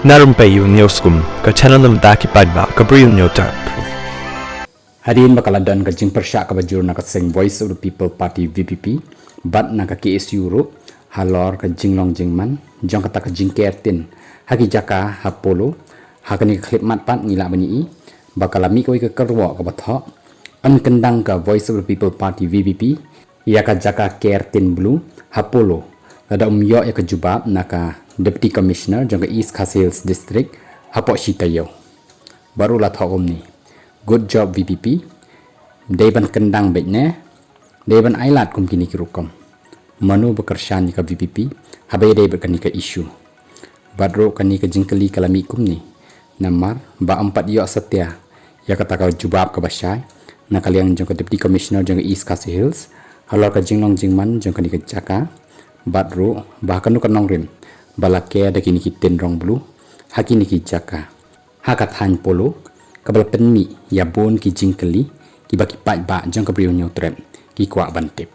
Na Rympei U ke channel nabynta ki paidbah Bri U Hynñiewtrep. Hari ini bakal ada jingper syak bajur naka sing Voice of the People Party VPP bat naka KSU ro halor ke jinglong jingman jong kata ke jingker tin haki jaka hapolo hakani klip mat pat ngila bani bakal ami koi ke kyrwoh ke bathok an kendang ke Voice of the People Party VPP ia ka jaka kyrteng blue hapolo ada yo ya ke jubab naka Deputy Commissioner jong ke East Khasi District hapok shitayo baru la thok ni. Good job VPP. Deban kendang baiknya. Deban ailat kum kini kirukom. Manu Kyrshan ni ke VPP. Habai deban kani ke isu. Baroh kani ke jingkeli kalami kum ni. Namar ba 4 yo setia. Ya kata kau jubab ke basyai. Nakaliang jong ke Deputy Commissioner jong ke East Khasi Hills. Halor ke jinglong jingman jong kani ke jaka. Baroh bahkan nu kanong rim. Balake ada kini kiten rong blue. Hakini ki jaka. Hakat han polo. Kabel penmi ya bon ki jingkeli ki baki paidbah jong Bri U Hynñiewtrep ki kuak bantip.